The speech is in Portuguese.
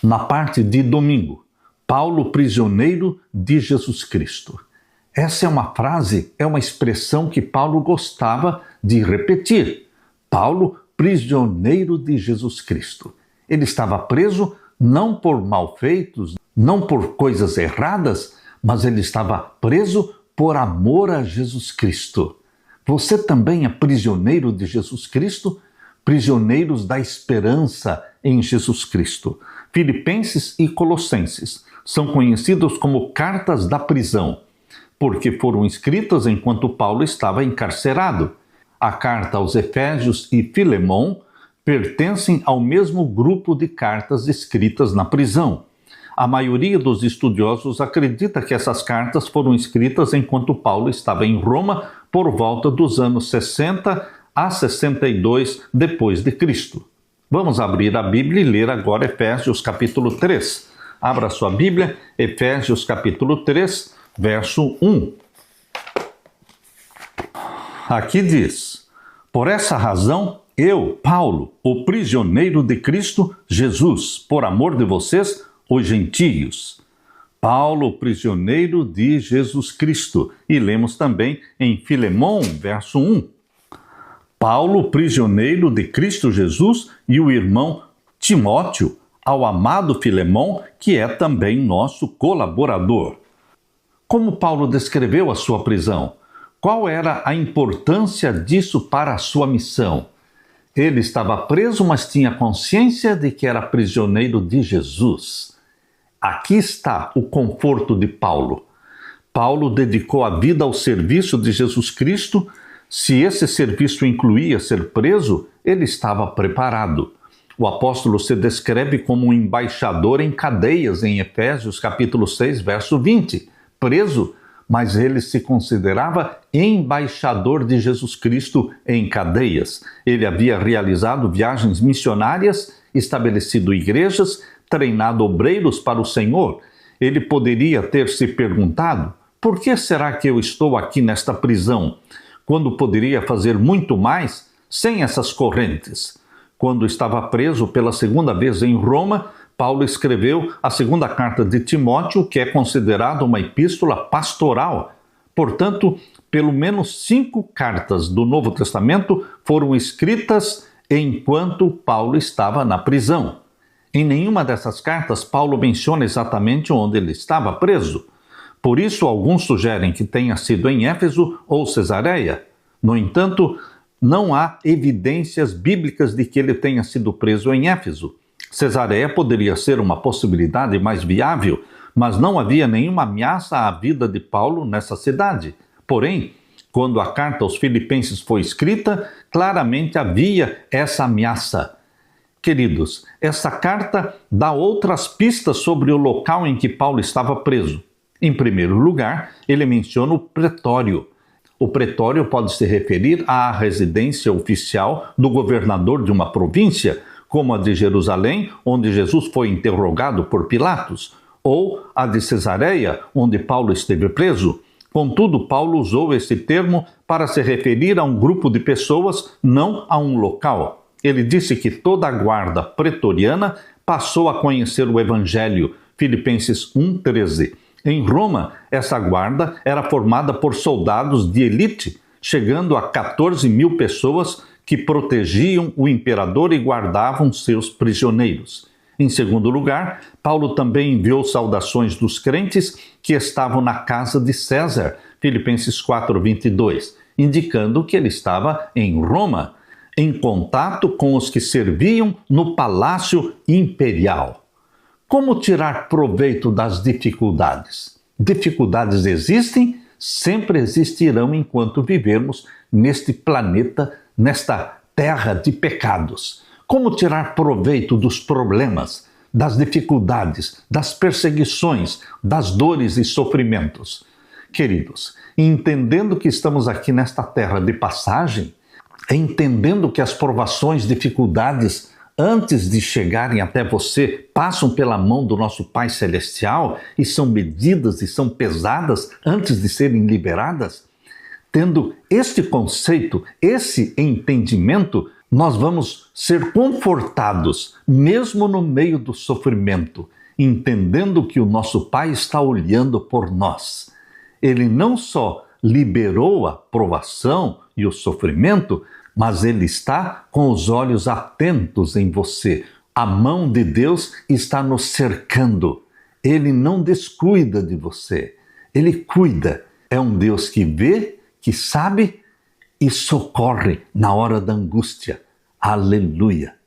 na parte de domingo. Paulo, prisioneiro de Jesus Cristo. Essa é uma frase, é uma expressão que Paulo gostava de repetir. Paulo, prisioneiro de Jesus Cristo. Ele estava preso não por malfeitos, não por coisas erradas, mas ele estava preso por amor a Jesus Cristo. Você também é prisioneiro de Jesus Cristo? Prisioneiros da esperança em Jesus Cristo. Filipenses e Colossenses são conhecidos como cartas da prisão, porque foram escritas enquanto Paulo estava encarcerado. A carta aos Efésios e Filemão pertencem ao mesmo grupo de cartas escritas na prisão. A maioria dos estudiosos acredita que essas cartas foram escritas enquanto Paulo estava em Roma por volta dos anos 60 a 62 depois de Cristo. Vamos abrir a Bíblia e ler agora Efésios capítulo 3. Abra sua Bíblia, Efésios capítulo 3, verso 1. Aqui diz: por essa razão, eu, Paulo, o prisioneiro de Cristo Jesus, por amor de vocês, os gentios. Paulo, prisioneiro de Jesus Cristo. E lemos também em Filemão, verso 1. Paulo, prisioneiro de Cristo Jesus, e o irmão Timóteo, ao amado Filemão, que é também nosso colaborador. Como Paulo descreveu a sua prisão? Qual era a importância disso para a sua missão? Ele estava preso, mas tinha consciência de que era prisioneiro de Jesus. Aqui está o conforto de Paulo. Paulo dedicou a vida ao serviço de Jesus Cristo. Se esse serviço incluía ser preso, ele estava preparado. O apóstolo se descreve como um embaixador em cadeias em Efésios capítulo 6, verso 20. Preso, mas ele se considerava embaixador de Jesus Cristo em cadeias. Ele havia realizado viagens missionárias, estabelecido igrejas, treinado obreiros para o Senhor. Ele poderia ter se perguntado: por que será que eu estou aqui nesta prisão, quando poderia fazer muito mais sem essas correntes? Quando estava preso pela segunda vez em Roma, Paulo escreveu a segunda carta de Timóteo, que é considerada uma epístola pastoral. Portanto, pelo menos 5 cartas do Novo Testamento foram escritas enquanto Paulo estava na prisão. Em nenhuma dessas cartas, Paulo menciona exatamente onde ele estava preso. Por isso, alguns sugerem que tenha sido em Éfeso ou Cesareia. No entanto, não há evidências bíblicas de que ele tenha sido preso em Éfeso. Cesareia poderia ser uma possibilidade mais viável, mas não havia nenhuma ameaça à vida de Paulo nessa cidade. Porém, quando a carta aos Filipenses foi escrita, claramente havia essa ameaça. Queridos, essa carta dá outras pistas sobre o local em que Paulo estava preso. Em primeiro lugar, ele menciona o pretório. O pretório pode se referir à residência oficial do governador de uma província, como a de Jerusalém, onde Jesus foi interrogado por Pilatos, ou a de Cesareia, onde Paulo esteve preso. Contudo, Paulo usou esse termo para se referir a um grupo de pessoas, não a um local. Ele disse que toda a guarda pretoriana passou a conhecer o Evangelho, Filipenses 1,13. Em Roma, essa guarda era formada por soldados de elite, chegando a 14 mil pessoas que protegiam o imperador e guardavam seus prisioneiros. Em segundo lugar, Paulo também enviou saudações dos crentes que estavam na casa de César, Filipenses 4,22, indicando que ele estava em Roma, em contato com os que serviam no palácio imperial. Como tirar proveito das dificuldades? Dificuldades existem, sempre existirão enquanto vivermos neste planeta, nesta terra de pecados. Como tirar proveito dos problemas, das dificuldades, das perseguições, das dores e sofrimentos? Queridos, entendendo que estamos aqui nesta terra de passagem, entendendo que as provações, dificuldades, antes de chegarem até você, passam pela mão do nosso Pai Celestial e são medidas e são pesadas antes de serem liberadas, tendo este conceito, esse entendimento, Nós vamos ser confortados, mesmo no meio do sofrimento, entendendo que o nosso Pai está olhando por nós. Ele não só liberou a provação e o sofrimento, mas Ele está com os olhos atentos em você. A mão de Deus está nos cercando. Ele não descuida de você. Ele cuida. É um Deus que vê, que sabe e socorre na hora da angústia. Aleluia!